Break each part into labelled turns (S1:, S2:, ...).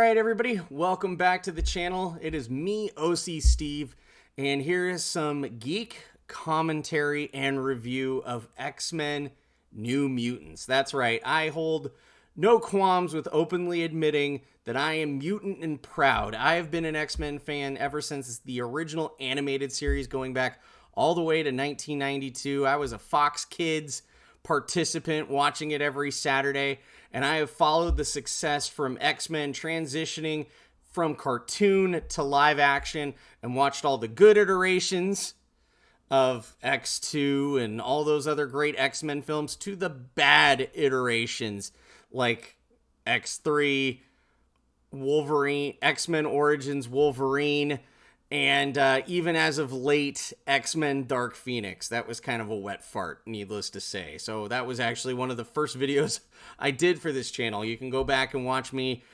S1: right, everybody, welcome back to the channel. It is me, OC Steve, and here is some geek commentary and review of X-Men New Mutants. That's right, I hold no qualms with openly admitting that I am mutant and proud. I have been an X-Men fan ever since the original animated series, going back all the way to 1992. I was a Fox Kids participant, watching it every Saturday, and I have followed the success from X-Men transitioning from cartoon to live action and watched all the good iterations of X2 and all those other great X-Men films to the bad iterations like X3, Wolverine, X-Men Origins Wolverine, and even as of late, X-Men Dark Phoenix. That was kind of a wet fart, needless to say. So that was actually one of the first videos I did for this channel. You can go back and watch me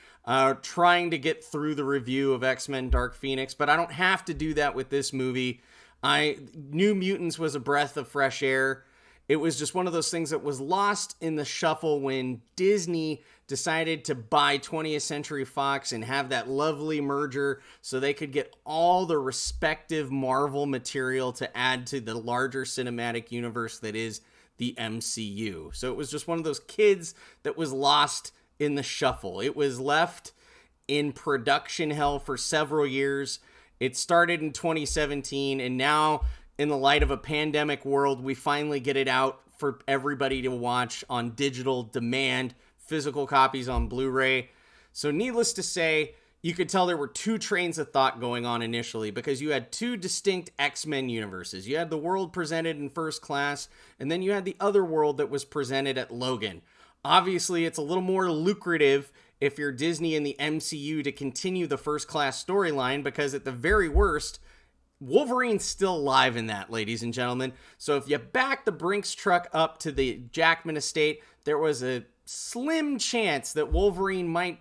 S1: trying to get through the review of X-Men Dark Phoenix, but I don't have to do that with this movie. New Mutants was a breath of fresh air. It was just one of those things that was lost in the shuffle when Disney decided to buy 20th Century Fox and have that lovely merger so they could get all the respective Marvel material to add to the larger cinematic universe that is the MCU. So it was just one of those kids that was lost in the shuffle. It was left in production hell for several years. It started in 2017, and now, in the light of a pandemic world, we finally get it out for everybody to watch on digital demand, physical copies on Blu-ray. So needless to say, you could tell there were two trains of thought going on initially, because you had two distinct X-Men universes. You had the world presented in First Class, and then you had the other world that was presented at Logan. Obviously, it's a little more lucrative if you're Disney and the MCU to continue the First Class storyline, because at the very worst, Wolverine's still alive in that, ladies and gentlemen. So if you back the Brinks truck up to the Jackman estate, there was a slim chance that Wolverine might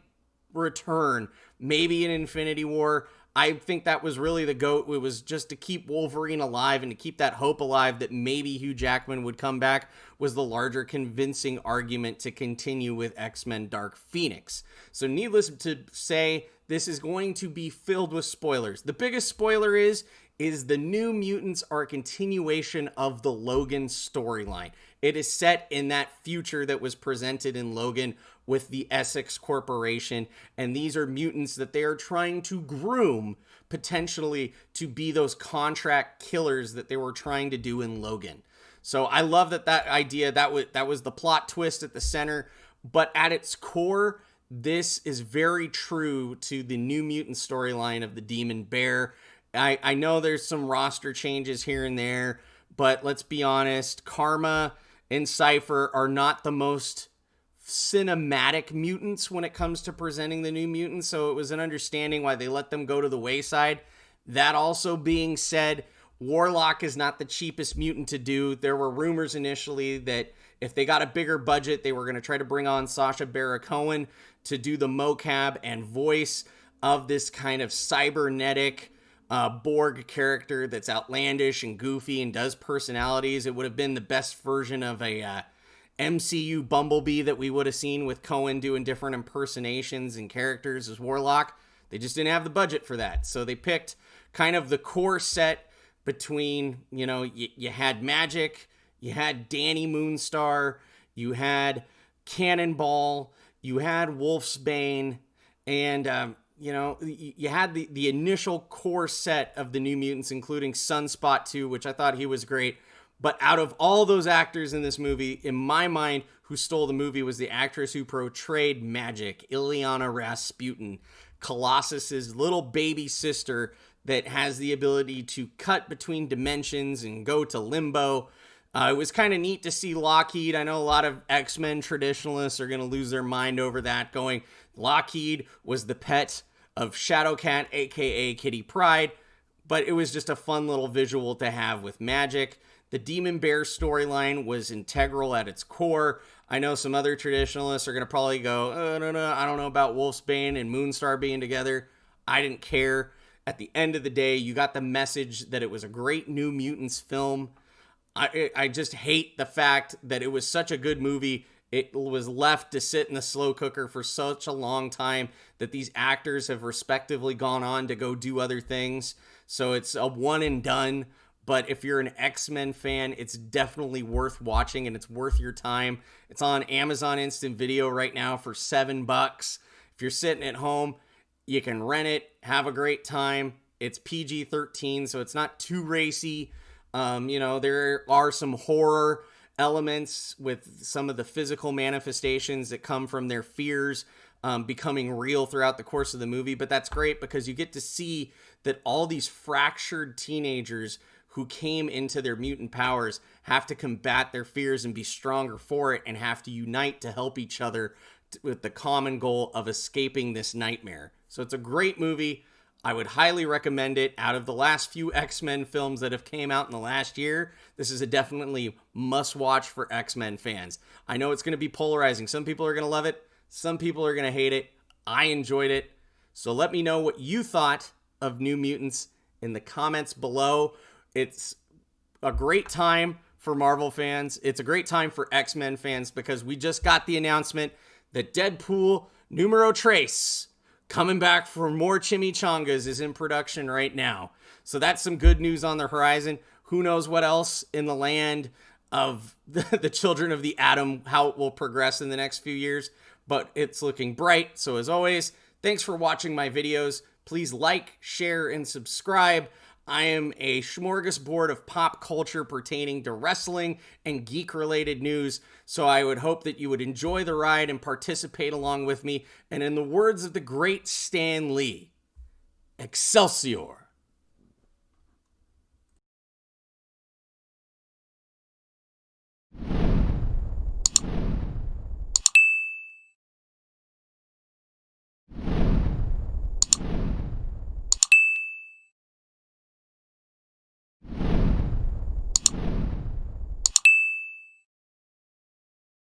S1: return, maybe in Infinity War. I think that was really the GOAT. It was just to keep Wolverine alive and to keep that hope alive that maybe Hugh Jackman would come back, was the larger convincing argument to continue with X-Men Dark Phoenix. So needless to say, this is going to be filled with spoilers. The biggest spoiler is the New Mutants are a continuation of the Logan storyline. It is set in that future that was presented in Logan with the Essex Corporation, and these are mutants that they are trying to groom potentially to be those contract killers that they were trying to do in Logan. So I love that idea, that was the plot twist at the center, but at its core, this is very true to the New Mutant storyline of the Demon Bear. I know there's some roster changes here and there, but let's be honest, Karma and Cypher are not the most cinematic mutants when it comes to presenting the New Mutants, so it was an understanding why they let them go to the wayside. That also being said, Warlock is not the cheapest mutant to do. There were rumors initially that if they got a bigger budget, they were going to try to bring on Sacha Baron Cohen to do the mocap and voice of this kind of cybernetic Borg character that's outlandish and goofy and does personalities. It would have been the best version of a MCU Bumblebee that we would have seen, with Cohen doing different impersonations and characters as Warlock. They just didn't have the budget for that. So they picked kind of the core set between, you had Magic, you had Danny Moonstar, you had Cannonball, you had Wolfsbane, and you had the initial core set of the New Mutants, including Sunspot 2, which I thought he was great. But out of all those actors in this movie, in my mind, who stole the movie was the actress who portrayed Magic, Ileana Rasputin, Colossus's little baby sister that has the ability to cut between dimensions and go to limbo. It was kind of neat to see Lockheed. I know a lot of X-Men traditionalists are going to lose their mind over that, going, Lockheed was the pet of Shadowcat, aka Kitty Pryde, but it was just a fun little visual to have with Magic. The Demon Bear storyline was integral at its core. I know some other traditionalists are going to probably go, no, I don't know about Wolfsbane and Moonstar being together. I didn't care. At the end of the day, you got the message that it was a great New Mutants film. I just hate the fact that it was such a good movie It was left to sit in the slow cooker for such a long time that these actors have respectively gone on to go do other things. So it's a one and done. But if you're an X-Men fan, it's definitely worth watching and it's worth your time. It's on Amazon Instant Video right now for $7. If you're sitting at home, you can rent it, have a great time. It's PG-13, so it's not too racy. There are some horror elements with some of the physical manifestations that come from their fears becoming real throughout the course of the movie. But that's great because you get to see that all these fractured teenagers who came into their mutant powers have to combat their fears and be stronger for it and have to unite to help each other with the common goal of escaping this nightmare. So it's a great movie. I would highly recommend it. Out of the last few X-Men films that have came out in the last year, this is a definitely must-watch for X-Men fans. I know it's going to be polarizing. Some people are going to love it. Some people are going to hate it. I enjoyed it. So let me know what you thought of New Mutants in the comments below. It's a great time for Marvel fans. It's a great time for X-Men fans because we just got the announcement that Deadpool Numero Tres, coming back for more chimichangas, is in production right now. So that's some good news on the horizon. Who knows what else in the land of the children of the atom, how it will progress in the next few years. But it's looking bright. So as always, thanks for watching my videos. Please like, share, and subscribe. I am a smorgasbord of pop culture pertaining to wrestling and geek-related news, so I would hope that you would enjoy the ride and participate along with me. And in the words of the great Stan Lee, Excelsior!